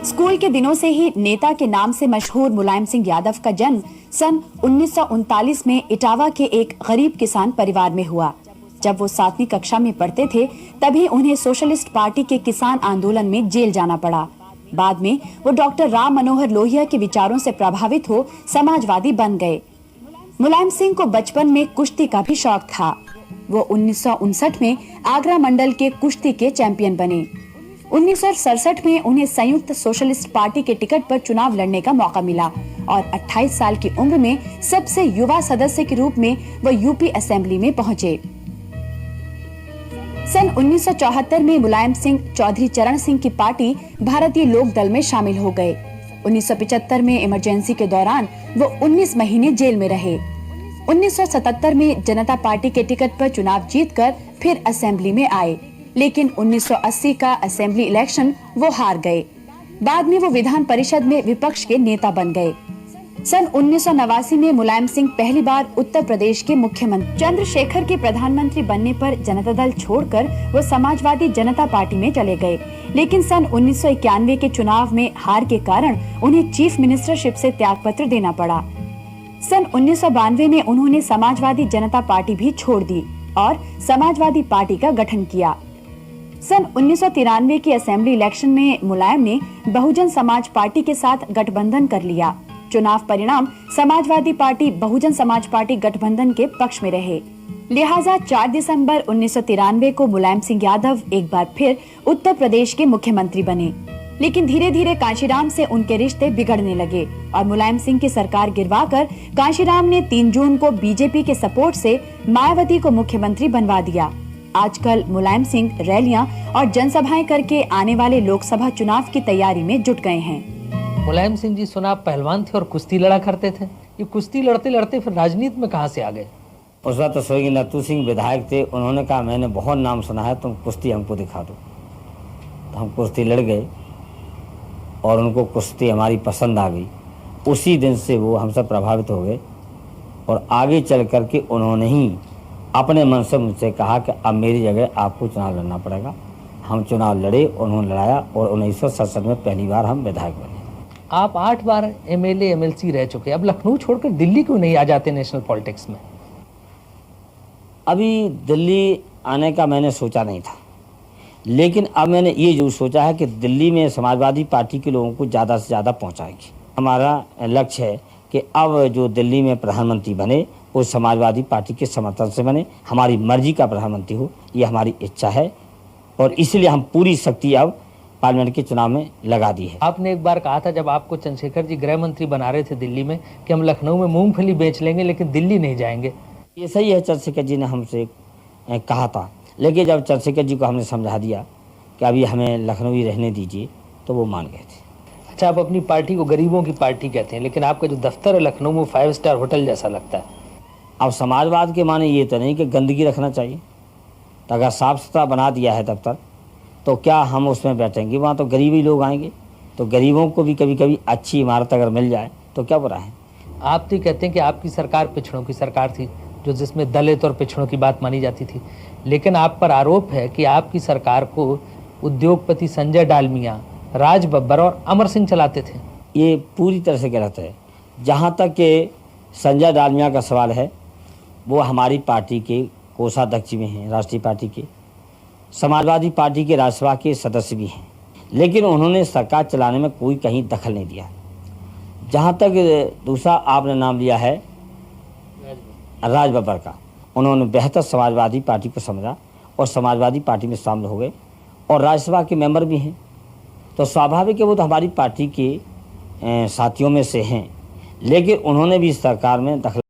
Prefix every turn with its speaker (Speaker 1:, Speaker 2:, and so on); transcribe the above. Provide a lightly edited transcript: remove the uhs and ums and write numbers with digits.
Speaker 1: School के दिनों से ही नेता के नाम से मशहूर मुलायम सिंह यादव का जन्म सन 1939 में इटावा के एक गरीब किसान परिवार में हुआ। जब वो 7वीं कक्षा में पढ़ते थे तभी उन्हें सोशलिस्ट पार्टी के किसान आंदोलन में जेल जाना पड़ा। बाद में वो डॉक्टर राम मनोहर लोहिया के विचारों से प्रभावित हो समाजवादी बन गए। मुलायम सिंह को बचपन में कुश्ती का भी शौक था। वो 1959 में आगरा मंडल के कुश्ती के चैंपियन बने। 1967 में उन्हें संयुक्त सोशलिस्ट पार्टी के टिकट पर चुनाव लड़ने का मौका मिला और 28 साल की उम्र में सबसे युवा सदस्य के रूप में वो यूपी असेंबली में पहुंचे। सन 1974 में मुलायम सिंह चौधरी चरण सिंह की पार्टी भारतीय लोक दल में शामिल हो गए। 1975 में इमरजेंसी के दौरान वो 19 महीने जेल में रहे। 1977 में जनता पार्टी के टिकट पर चुनाव जीतकर फिर असेंबली में आए, लेकिन 1980 का असेंबली इलेक्शन वो हार गए। बाद में वो विधान परिषद में विपक्ष के नेता बन गए। सन 1989 में मुलायम सिंह पहली बार उत्तर प्रदेश के मुख्यमंत्री चंद्रशेखर के प्रधानमंत्री बनने पर जनता दल छोड़कर वो समाजवादी जनता पार्टी में चले गए, लेकिन सन 1991 के चुनाव में हार के कारण उन्हें चीफ मिनिस्टरशिप से त्यागपत्र देना पड़ा। सन 1992 में उन्होंने समाजवादी जनता पार्टी भी छोड़ दी और समाजवादी पार्टी का गठन किया। सन 1993 के असेंबली इलेक्शन में मुलायम ने बहुजन समाज पार्टी के साथ गठबंधन कर लिया। चुनाव परिणाम समाजवादी पार्टी बहुजन समाज पार्टी गठबंधन के पक्ष में रहे। लिहाजा 4 दिसंबर 1993 को मुलायम सिंह यादव एक बार फिर उत्तर प्रदेश के मुख्यमंत्री बने, लेकिन धीरे धीरे कांशीराम से उनके रिश्ते बिगड़ने लगे और मुलायम सिंह की सरकार गिरवाकर कांशीराम ने 3 जून को बीजेपी के सपोर्ट से मायावती को मुख्यमंत्री बनवा दिया। आजकल मुलायम सिंह रैलियां और जनसभाएं करके आने वाले लोकसभा चुनाव की तैयारी में जुट गए हैं।
Speaker 2: मुलायम सिंह जी सुना पहलवान थे और कुश्ती लड़ा करते थे। ये कुश्ती लड़ते लड़ते फिर राजनीति में कहां से आ गए?
Speaker 3: उस वक्त तो स्वर्गीय नत्थू सिंह विधायक थे। उन्होंने कहा मैंने बहुत नाम सुना है, तुम कुश्ती हमको दिखा दो। तो हम कुश्ती लड़ गए और उनको कुश्ती हमारी पसंद आ गई। उसी दिन से वो हमसे प्रभावित हो गए और आगे चल करके उन्होंने ही अपने मन से मुझसे कहा कि अब मेरी जगह आपको चुनाव लड़ना पड़ेगा। हम चुनाव लड़े, उन्होंने लड़ाया और 1967 में पहली बार हम विधायक बने।
Speaker 2: आप 8 बार एमएलए एमएलसी रह चुके, अब लखनऊ छोड़कर दिल्ली क्यों नहीं आ जाते नेशनल पॉलिटिक्स में?
Speaker 3: अभी दिल्ली आने का मैंने सोचा नहीं था, लेकिन अब मैंने ये जरूर सोचा है कि दिल्ली में समाजवादी पार्टी के लोगों को ज़्यादा से ज़्यादा पहुँचाएंगे। हमारा लक्ष्य है कि अब जो दिल्ली में प्रधानमंत्री बने वो समाजवादी पार्टी के समर्थन से बने, हमारी मर्जी का प्रधानमंत्री हो, ये हमारी इच्छा है और इसलिए हम पूरी शक्ति अब पार्लियामेंट के चुनाव में लगा दी है।
Speaker 2: आपने एक बार कहा था जब आपको चंद्रशेखर जी गृह मंत्री बना रहे थे दिल्ली में कि हम लखनऊ में मूंगफली बेच लेंगे लेकिन दिल्ली नहीं जाएंगे।
Speaker 3: ये सही है, चंद्रशेखर जी ने हमसे कहा था, लेकिन जब चंद्रशेखर जी को हमने समझा दिया कि अभी हमें लखनऊ ही रहने दीजिए तो वो मान गए थे।
Speaker 2: अच्छा, आप अपनी पार्टी को गरीबों की पार्टी कहते हैं, लेकिन आपका जो दफ्तर है लखनऊ में 5 स्टार होटल जैसा लगता है।
Speaker 3: अब समाजवाद के माने ये तो नहीं कि गंदगी रखना चाहिए, तो अगर साफ़ सुथरा बना दिया है दफ्तर तो क्या हम उसमें बैठेंगे? वहाँ तो गरीबी लोग आएंगे, तो गरीबों को भी कभी कभी अच्छी इमारत अगर मिल जाए तो क्या बुरा है।
Speaker 2: आप तो कहते हैं कि आपकी सरकार पिछड़ों की सरकार थी, जो जिसमें दलित और पिछड़ों की बात मानी जाती थी, लेकिन आप पर आरोप है कि आपकी सरकार को उद्योगपति संजय डालमिया, राज बब्बर और अमर सिंह चलाते थे।
Speaker 3: ये पूरी तरह से गलत है। जहाँ तक कि संजय डालमिया का सवाल है, वो हमारी पार्टी के कोषाध्यक्ष भी हैं, राष्ट्रीय पार्टी के, समाजवादी पार्टी के राज्यसभा के सदस्य भी हैं, लेकिन उन्होंने सरकार चलाने में कोई कहीं दखल नहीं दिया। जहाँ तक दूसरा आपने नाम लिया है राज बब्बर का, उन्होंने बेहतर समाजवादी पार्टी को समझा और समाजवादी पार्टी में शामिल हो गए और राज्यसभा के मेंबर भी हैं, तो स्वाभाविक है वो तो हमारी पार्टी के साथियों में से हैं, लेकिन उन्होंने भी सरकार में दखल